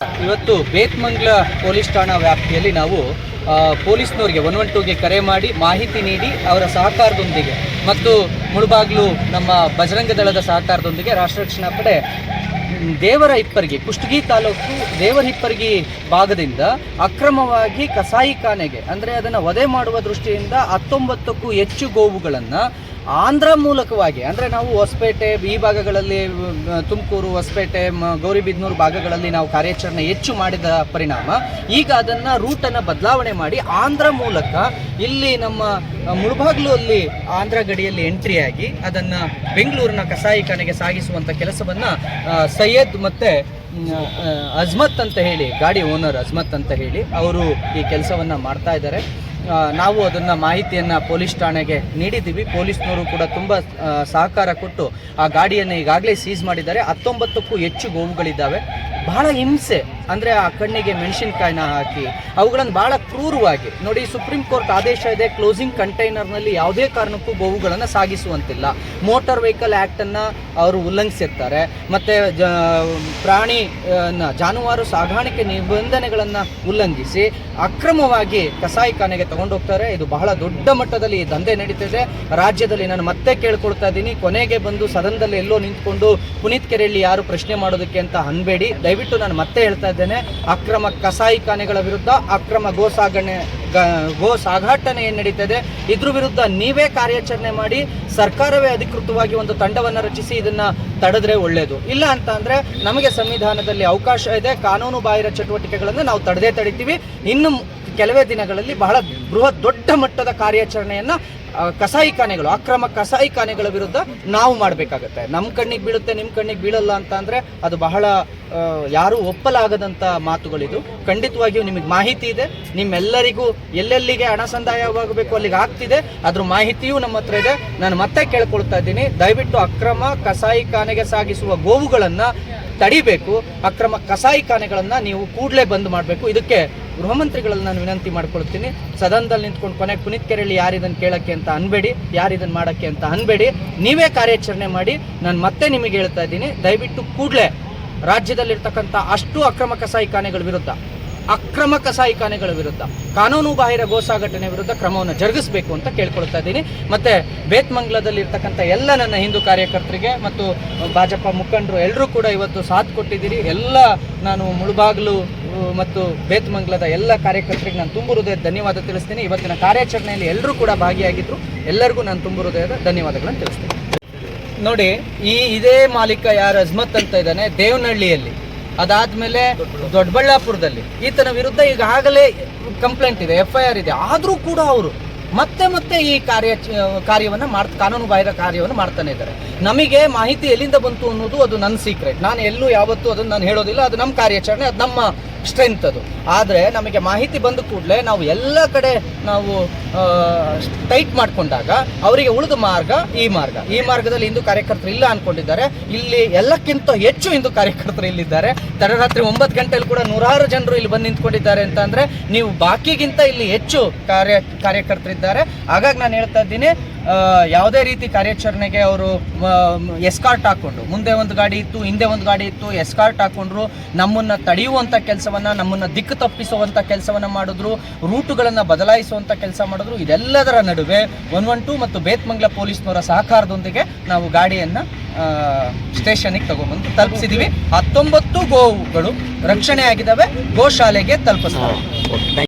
ಇವತ್ತು ಬೇತ್ಮಂಗ್ಲ ಪೊಲೀಸ್ ಠಾಣಾ ವ್ಯಾಪ್ತಿಯಲ್ಲಿ ನಾವು ಪೊಲೀಸ್ನವರಿಗೆ 112ಗೆ ಕರೆ ಮಾಡಿ ಮಾಹಿತಿ ನೀಡಿ ಅವರ ಸಹಕಾರದೊಂದಿಗೆ ಮತ್ತು ಮುಳುಬಾಗ್ಲು ನಮ್ಮ ಬಜರಂಗ ದಳದ ಸಹಕಾರದೊಂದಿಗೆ ರಾಷ್ಟ್ರ ರಕ್ಷಣಾ ಪಡೆ ದೇವರ ಹಿಪ್ಪರಗಿ ಕುಷ್ಟಗಿ ತಾಲೂಕು ದೇವರ ಹಿಪ್ಪರಗಿ ಭಾಗದಿಂದ ಅಕ್ರಮವಾಗಿ ಕಸಾಯಿಖಾನೆಗೆ ಅಂದರೆ ಅದನ್ನು ವಧೆ ಮಾಡುವ ದೃಷ್ಟಿಯಿಂದ 19ಕ್ಕೂ ಹೆಚ್ಚು ಗೋವುಗಳನ್ನು ಆಂಧ್ರ ಮೂಲಕವಾಗಿ ಅಂದರೆ ನಾವು ಹೊಸಪೇಟೆ ಈ ಭಾಗಗಳಲ್ಲಿ ತುಮಕೂರು ಹೊಸಪೇಟೆ ಗೌರಿಬಿದನೂರು ಭಾಗಗಳಲ್ಲಿ ನಾವು ಕಾರ್ಯಾಚರಣೆ ಹೆಚ್ಚು ಮಾಡಿದ ಪರಿಣಾಮ ಈಗ ಅದನ್ನು ರೂಟನ್ನು ಬದಲಾವಣೆ ಮಾಡಿ ಆಂಧ್ರ ಮೂಲಕ ಇಲ್ಲಿ ನಮ್ಮ ಮುಳುಬಾಗ್ಲು ಅಲ್ಲಿ ಆಂಧ್ರ ಗಡಿಯಲ್ಲಿ ಎಂಟ್ರಿಯಾಗಿ ಅದನ್ನು ಬೆಂಗಳೂರಿನ ಕಸಾಯಿಖಾನೆಗೆ ಸಾಗಿಸುವಂಥ ಕೆಲಸವನ್ನು ಸೈಯದ್ ಮತ್ತು ಅಜ್ಮತ್ ಅಂತ ಹೇಳಿ ಗಾಡಿ ಓನರ್ ಅಜ್ಮತ್ ಅಂತ ಹೇಳಿ ಅವರು ಈ ಕೆಲಸವನ್ನು ಮಾಡ್ತಾ ಇದ್ದಾರೆ. ನಾವು ಅದನ್ನು ಮಾಹಿತಿಯನ್ನು ಪೊಲೀಸ್ ಠಾಣೆಗೆ ನೀಡಿದ್ದೀವಿ. ಪೊಲೀಸ್ನವರು ಕೂಡ ತುಂಬ ಸಹಕಾರ ಕೊಟ್ಟು ಆ ಗಾಡಿಯನ್ನು ಈಗಾಗಲೇ ಸೀಸ್ ಮಾಡಿದ್ದಾರೆ. 19ಕ್ಕೂ ಹೆಚ್ಚು ಗೋವುಗಳಿದ್ದಾವೆ. ಬಹಳ ಹಿಂಸೆ ಅಂದರೆ ಆ ಕಣ್ಣಿಗೆ ಮೆಣಸಿನ್ಕಾಯಿನ ಹಾಕಿ ಅವುಗಳನ್ನು ಭಾಳ ಕ್ರೂರವಾಗಿ ನೋಡಿ, ಸುಪ್ರೀಂ ಕೋರ್ಟ್ ಆದೇಶ ಇದೆ, ಕ್ಲೋಸಿಂಗ್ ಕಂಟೈನರ್ನಲ್ಲಿ ಯಾವುದೇ ಕಾರಣಕ್ಕೂ ಗೋವುಗಳನ್ನು ಸಾಗಿಸುವಂತಿಲ್ಲ. ಮೋಟಾರ್ ವೆಹಿಕಲ್ ಆ್ಯಕ್ಟನ್ನು ಅವರು ಉಲ್ಲಂಘಿಸಿರ್ತಾರೆ. ಮತ್ತು ಪ್ರಾಣಿ ಜಾನುವಾರು ಸಾಗಾಣಿಕೆ ನಿಬಂಧನೆಗಳನ್ನು ಉಲ್ಲಂಘಿಸಿ ಅಕ್ರಮವಾಗಿ ಕಸಾಯಿಖಾನೆಗೆ ತಗೊಂಡೋಗ್ತಾರೆ. ಇದು ಬಹಳ ದೊಡ್ಡ ಮಟ್ಟದಲ್ಲಿ ಈ ದಂಧೆ ನಡೀತಿದೆ ರಾಜ್ಯದಲ್ಲಿ. ನಾನು ಮತ್ತೆ ಕೇಳ್ಕೊಳ್ತಾ ಇದ್ದೀನಿ, ಕೊನೆಗೆ ಬಂದು ಸದನದಲ್ಲಿ ಎಲ್ಲೋ ನಿಂತ್ಕೊಂಡು ಪುನೀತ್ ಕೆರೆಯಲ್ಲಿ ಯಾರು ಪ್ರಶ್ನೆ ಮಾಡೋದಕ್ಕೆ ಅಂತ ಅನ್ಬೇಡಿ. ದಯವಿಟ್ಟು ನಾನು ಮತ್ತೆ ಹೇಳ್ತಾ ಇದ್ದೇನೆ, ಅಕ್ರಮ ಕಸಾಯಿಖಾನೆಗಳ ವಿರುದ್ಧ, ಅಕ್ರಮ ಗೋ ಸಾಗಾಟನೆ ಏನು ನಡೀತದೆ ಇದ್ರ ವಿರುದ್ಧ ನೀವೇ ಕಾರ್ಯಾಚರಣೆ ಮಾಡಿ ಸರ್ಕಾರವೇ ಅಧಿಕೃತವಾಗಿ ಒಂದು ತಂಡವನ್ನು ರಚಿಸಿ ಇದನ್ನು ತಡೆದ್ರೆ ಒಳ್ಳೆಯದು. ಇಲ್ಲ ಅಂತ ಅಂದರೆ ನಮಗೆ ಸಂವಿಧಾನದಲ್ಲಿ ಅವಕಾಶ ಇದೆ, ಕಾನೂನು ಬಾಹಿರ ಚಟುವಟಿಕೆಗಳನ್ನು ನಾವು ತಡಿತೀವಿ. ಇನ್ನು ಕೆಲವೇ ದಿನಗಳಲ್ಲಿ ಬಹಳ ಬೃಹತ್ ದೊಡ್ಡ ಮಟ್ಟದ ಕಾರ್ಯಾಚರಣೆಯನ್ನು ಕಸಾಯಿಖಾನೆಗಳು, ಅಕ್ರಮ ಕಸಾಯಿಖಾನೆಗಳ ವಿರುದ್ಧ ನಾವು ಮಾಡಬೇಕಾಗತ್ತೆ. ನಮ್ಮ ಕಣ್ಣಿಗೆ ಬೀಳುತ್ತೆ, ನಿಮ್ಮ ಕಣ್ಣಿಗೆ ಬೀಳಲ್ಲ ಅಂತ ಅಂದರೆ ಅದು ಬಹಳ ಯಾರೂ ಒಪ್ಪಲಾಗದಂಥ ಮಾತುಗಳಿದು. ಖಂಡಿತವಾಗಿಯೂ ನಿಮಗೆ ಮಾಹಿತಿ ಇದೆ, ನಿಮ್ಮೆಲ್ಲರಿಗೂ ಎಲ್ಲೆಲ್ಲಿಗೆ ಹಣ ಸಂದಾಯವಾಗಬೇಕು ಅಲ್ಲಿಗೆ ಆಗ್ತಿದೆ, ಅದ್ರ ಮಾಹಿತಿಯೂ ನಮ್ಮ ಹತ್ರ ಇದೆ. ನಾನು ಮತ್ತೆ ಕೇಳ್ಕೊಳ್ತಾ ಇದ್ದೀನಿ, ದಯವಿಟ್ಟು ಅಕ್ರಮ ಕಸಾಯಿಖಾನೆಗೆ ಸಾಗಿಸುವ ಗೋವುಗಳನ್ನು ತಡಿಬೇಕು. ಅಕ್ರಮ ಕಸಾಯಿಖಾನೆಗಳನ್ನು ನೀವು ಕೂಡಲೇ ಬಂದ್ ಮಾಡಬೇಕು. ಇದಕ್ಕೆ ಗೃಹ ಮಂತ್ರಿಗಳಲ್ಲಿ ನಾನು ವಿನಂತಿ ಮಾಡ್ಕೊಳ್ತೀನಿ, ಸದನದಲ್ಲಿ ನಿಂತ್ಕೊಂಡು ಕೊನೆಗೆ ಪುನೀತ್ ಕೆರೆಯಲ್ಲಿ ಯಾರಿದನ್ನು ಕೇಳೋಕ್ಕೆ ಅಂತ ಅನ್ಬೇಡಿ, ಯಾರಿದನ್ನು ಮಾಡೋಕ್ಕೆ ಅಂತ ಅನ್ಬೇಡಿ, ನೀವೇ ಕಾರ್ಯಾಚರಣೆ ಮಾಡಿ. ನಾನು ಮತ್ತೆ ನಿಮಗೆ ಹೇಳ್ತಾ ಇದ್ದೀನಿ, ದಯವಿಟ್ಟು ಕೂಡಲೇ ರಾಜ್ಯದಲ್ಲಿರ್ತಕ್ಕಂಥ ಅಷ್ಟು ಅಕ್ರಮ ಕಸಾಯಿಖಾನೆಗಳ ವಿರುದ್ಧ ಕಾನೂನು ಬಾಹಿರ ಗೋಸಾಗಟನೆ ವಿರುದ್ಧ ಕ್ರಮವನ್ನು ಜರುಗಿಸಬೇಕು ಅಂತ ಕೇಳ್ಕೊಳ್ತಾ ಇದ್ದೀನಿ. ಮತ್ತು ಬೇತ್ಮಂಗ್ಲದಲ್ಲಿ ಇರ್ತಕ್ಕಂಥ ಎಲ್ಲ ನನ್ನ ಹಿಂದೂ ಕಾರ್ಯಕರ್ತರಿಗೆ ಮತ್ತು ಭಾಜಪ ಮುಖಂಡರು ಎಲ್ಲರೂ ಕೂಡ ಇವತ್ತು ಸಾಥ್ ಕೊಟ್ಟಿದ್ದೀರಿ. ಎಲ್ಲ ನಾನು ಮುಳುಬಾಗ್ಲು ಮತ್ತು ಬೇತ್ಮಂಗ್ಲದ ಎಲ್ಲ ಕಾರ್ಯಕರ್ತರಿಗೆ ನಾನು ತುಂಬ ಹೃದಯದ ಧನ್ಯವಾದ ತಿಳಿಸ್ತೀನಿ. ಇವತ್ತಿನ ಕಾರ್ಯಾಚರಣೆಯಲ್ಲಿ ಎಲ್ಲರೂ ಕೂಡ ಭಾಗಿಯಾಗಿದ್ದರು. ಎಲ್ಲರಿಗೂ ನಾನು ತುಂಬ ಹೃದಯದ ಧನ್ಯವಾದಗಳನ್ನು ತಿಳಿಸ್ತೀನಿ. ನೋಡಿ, ಇದೇ ಮಾಲೀಕ ಯಾರು ಅಜ್ಮತ್ ಅಂತ ಇದ್ದಾನೆ ದೇವನಹಳ್ಳಿಯಲ್ಲಿ, ಅದಾದಮೇಲೆ ದೊಡ್ಡಬಳ್ಳಾಪುರದಲ್ಲಿ ಈತನ ವಿರುದ್ಧ ಈಗಾಗಲೇ ಕಂಪ್ಲೇಂಟ್ ಇದೆ, FIR ಇದೆ. ಆದರೂ ಕೂಡ ಅವರು ಮತ್ತೆ ಈ ಕಾರ್ಯವನ್ನು ಕಾನೂನು ಬಾಹಿರ ಕಾರ್ಯವನ್ನು ಮಾಡ್ತಾನೆ ಇದ್ದಾರೆ. ನಮಗೆ ಮಾಹಿತಿ ಎಲ್ಲಿಂದ ಬಂತು ಅನ್ನೋದು ಅದು ನನ್ನ ಸೀಕ್ರೆಟ್. ನಾನು ಎಲ್ಲೂ ಯಾವತ್ತೂ ಅದನ್ನು ನಾನು ಹೇಳೋದಿಲ್ಲ. ಅದು ನಮ್ಮ ಕಾರ್ಯಾಚರಣೆ, ಅದು ನಮ್ಮ ಸ್ಟ್ರೆಂತ್ ಅದು. ಆದರೆ ನಮಗೆ ಮಾಹಿತಿ ಬಂದ ಕೂಡಲೇ ನಾವು ಎಲ್ಲ ಕಡೆ ನಾವು ಟೈಟ್ ಮಾಡಿಕೊಂಡಾಗ ಅವರಿಗೆ ಉಳಿದ ಮಾರ್ಗ ಈ ಮಾರ್ಗದಲ್ಲಿ ಹಿಂದೂ ಕಾರ್ಯಕರ್ತರು ಇಲ್ಲ ಅಂದ್ಕೊಂಡಿದ್ದಾರೆ. ಇಲ್ಲಿ ಎಲ್ಲಕ್ಕಿಂತ ಹೆಚ್ಚು ಹಿಂದೂ ಕಾರ್ಯಕರ್ತರು ಇಲ್ಲಿದ್ದಾರೆ. ತಡರಾತ್ರಿ 9 ಗಂಟೆಯಲ್ಲಿ ಕೂಡ 100 ಜನರು ಇಲ್ಲಿ ಬಂದು ನಿಂತ್ಕೊಂಡಿದ್ದಾರೆ ಅಂತ ಅಂದರೆ ನೀವು ಬಾಕಿಗಿಂತ ಇಲ್ಲಿ ಹೆಚ್ಚು ಕಾರ್ಯಕರ್ತರಿದ್ದಾರೆ. ಹಾಗಾಗಿ ನಾನು ಹೇಳ್ತಾ ಇದ್ದೀನಿ, ಯಾವುದೇ ರೀತಿ ಕಾರ್ಯಾಚರಣೆಗೆ ಅವರು ಎಸ್ಕಾರ್ಟ್ ಹಾಕ್ಕೊಂಡ್ರು, ಮುಂದೆ ಒಂದು ಗಾಡಿ ಇತ್ತು, ಹಿಂದೆ ಒಂದು ಗಾಡಿ ಇತ್ತು, ಎಸ್ಕಾರ್ಟ್ ಹಾಕ್ಕೊಂಡ್ರು, ನಮ್ಮನ್ನು ತಡೆಯುವಂಥ ಕೆಲಸವನ್ನು, ನಮ್ಮನ್ನು ದಿಕ್ಕು ತಪ್ಪಿಸುವಂಥ ಕೆಲಸವನ್ನು ಮಾಡಿದ್ರು, ರೂಟುಗಳನ್ನು ಬದಲಾಯಿಸುವಂಥ ಕೆಲಸ ಮಾಡಿದ್ರು. ಇದೆಲ್ಲದರ ನಡುವೆ 112 ಮತ್ತು ಬೇತ್ಮಂಗ್ಲ ಪೊಲೀಸ್ನವರ ಸಹಕಾರದೊಂದಿಗೆ ನಾವು ಗಾಡಿಯನ್ನು ಸ್ಟೇಷನ್ಗೆ ತಗೊಂಡ್ಬಂದು ತಲುಪಿಸಿದ್ದೀವಿ. 19 ಗೋವುಗಳು ರಕ್ಷಣೆ ಆಗಿದ್ದಾವೆ, ಗೋಶಾಲೆಗೆ ತಲುಪಿಸ್ತಾರೆ.